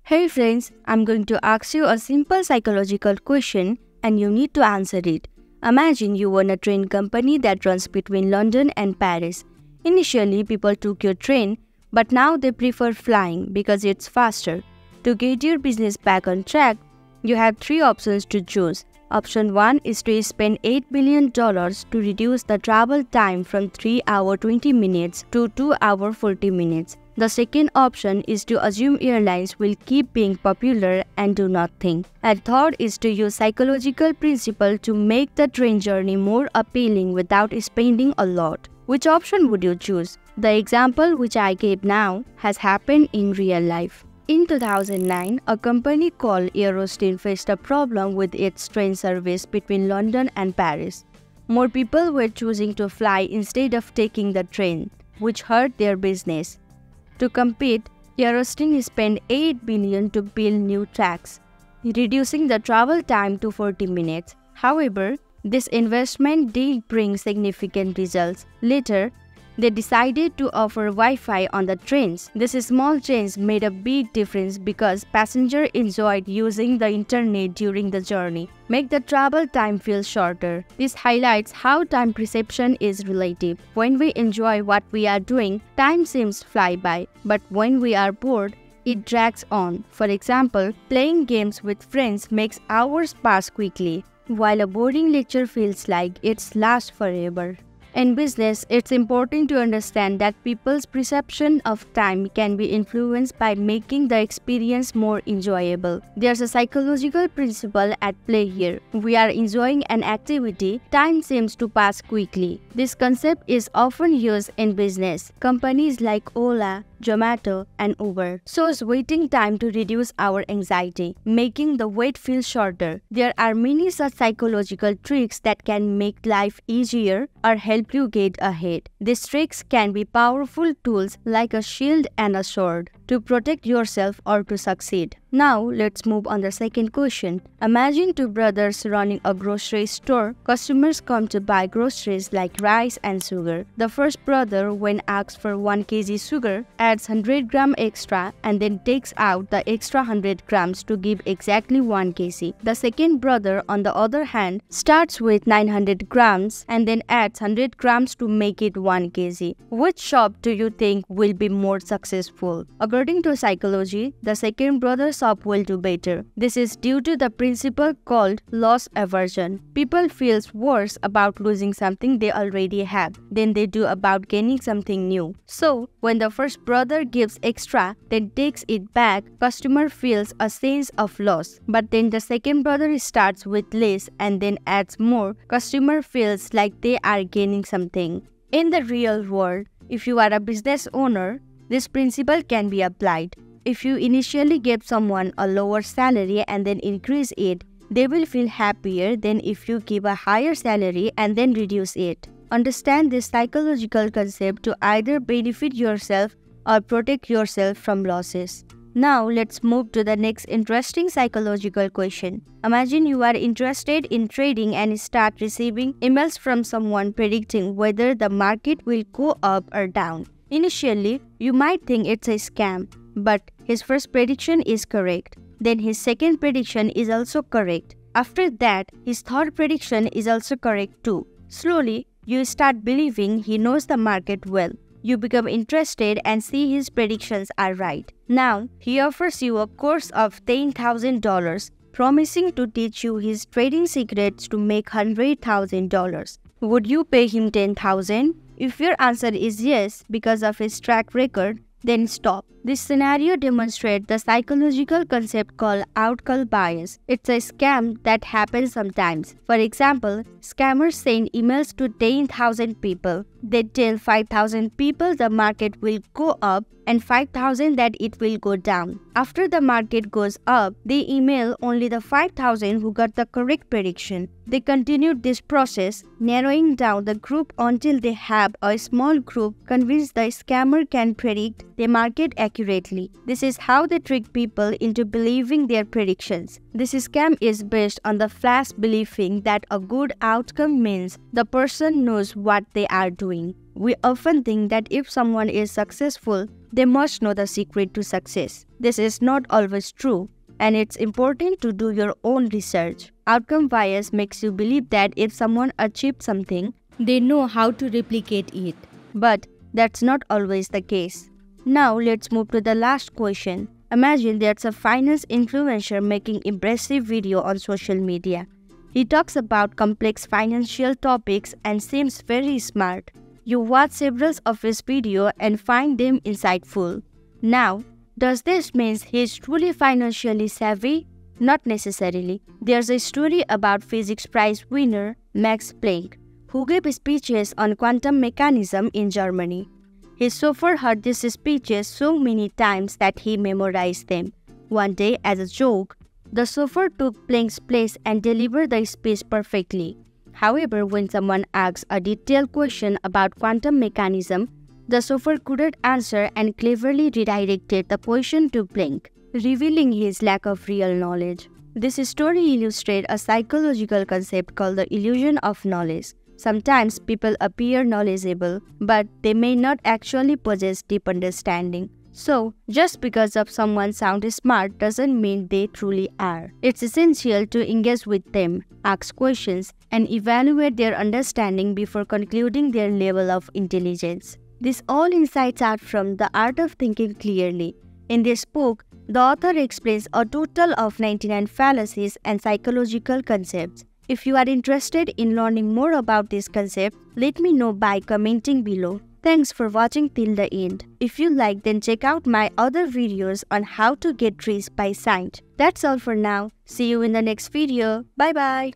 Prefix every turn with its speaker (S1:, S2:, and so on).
S1: Hey friends, I'm going to ask you a simple psychological question and you need to answer it. Imagine you own a train company that runs between London and Paris. Initially, people took your train, but now they prefer flying because it's faster. To get your business back on track, you have three options to choose. Option 1 is to spend $8 billion to reduce the travel time from 3 hours 20 minutes to 2 hours 40 minutes. The second option is to assume airlines will keep being popular and do nothing. And third is to use psychological principle to make the train journey more appealing without spending a lot. Which option would you choose? The example which I gave now has happened in real life. In 2009, a company called Eurostin faced a problem with its train service between London and Paris. More people were choosing to fly instead of taking the train, which hurt their business. To compete, Eurostin spent $8 billion to build new tracks, reducing the travel time to 40 minutes. However, this investment did bring significant results. Later, they decided to offer Wi-Fi on the trains. This small change made a big difference because passengers enjoyed using the internet during the journey, make the travel time feel shorter. This highlights how time perception is relative. When we enjoy what we are doing, time seems to fly by, but when we are bored, it drags on. For example, playing games with friends makes hours pass quickly, while a boring lecture feels like it lasts forever. In business, it's important to understand that people's perception of time can be influenced by making the experience more enjoyable. There's a psychological principle at play here. We are enjoying an activity, time seems to pass quickly. This concept is often used in business. Companies like Ola, Zomato, and Uber shows waiting time to reduce our anxiety, making the wait feel shorter. There are many such psychological tricks that can make life easier or help you get ahead. These tricks can be powerful tools like a shield and a sword to protect yourself or to succeed. Now, let's move on the second question. Imagine two brothers running a grocery store. Customers come to buy groceries like rice and sugar. The first brother, when asked for 1 kg sugar, adds 100 grams extra and then takes out the extra 100 grams to give exactly 1 kg. The second brother, on the other hand, starts with 900 grams and then adds 100 grams to make it 1 kg. Which shop do you think will be more successful? According to psychology, the second brother's shop will do better. This is due to the principle called loss aversion. People feel worse about losing something they already have than they do about gaining something new. So, when the first brother gives extra, then takes it back, customer feels a sense of loss. But then the second brother starts with less and then adds more, customer feels like they are gaining something. In the real world, if you are a business owner, this principle can be applied. If you initially give someone a lower salary and then increase it, they will feel happier than if you give a higher salary and then reduce it. Understand this psychological concept to either benefit yourself or protect yourself from losses. Now, let's move to the next interesting psychological question. Imagine you are interested in trading and start receiving emails from someone predicting whether the market will go up or down. Initially, you might think it's a scam, but his first prediction is correct. Then his second prediction is also correct. After that, his third prediction is also correct too. Slowly, you start believing he knows the market well. You become interested and see his predictions are right. Now, he offers you a course of $10,000, promising to teach you his trading secrets to make $100,000. Would you pay him $10,000? If your answer is yes because of his track record, then stop. This scenario demonstrates the psychological concept called Outcall Bias. It's a scam that happens sometimes. For example, scammers send emails to 10,000 people. They tell 5,000 people the market will go up and 5,000 that it will go down. After the market goes up, they email only the 5,000 who got the correct prediction. They continued this process, narrowing down the group until they have a small group convinced the scammer can predict the market accurately. This is how they trick people into believing their predictions. This scam is based on the false believing that a good outcome means the person knows what they are doing. We often think that if someone is successful, they must know the secret to success. This is not always true, and it's important to do your own research. Outcome bias makes you believe that if someone achieved something, they know how to replicate it. But that's not always the case. Now let's move to the last question. Imagine there's a finance influencer making impressive video on social media. He talks about complex financial topics and seems very smart. You watch several of his videos and find them insightful. Now, does this mean he's truly financially savvy? Not necessarily. There's a story about physics prize winner Max Planck, who gave speeches on quantum mechanism in Germany. His chauffeur heard these speeches so many times that he memorized them. One day, as a joke, the chauffeur took Planck's place and delivered the speech perfectly. However, when someone asks a detailed question about quantum mechanism, the chauffeur couldn't answer and cleverly redirected the question to Planck, revealing his lack of real knowledge. This story illustrates a psychological concept called the illusion of knowledge. Sometimes people appear knowledgeable, but they may not actually possess deep understanding. So, just because of someone sounds smart doesn't mean they truly are. It's essential to engage with them, ask questions, and evaluate their understanding before concluding their level of intelligence. These all insights are from The Art of Thinking Clearly. In this book, the author explains a total of 99 fallacies and psychological concepts. If you are interested in learning more about this concept, let me know by commenting below. Thanks for watching till the end. If you like, then check out my other videos on how to get rich by sight. That's all for now. See you in the next video. Bye bye.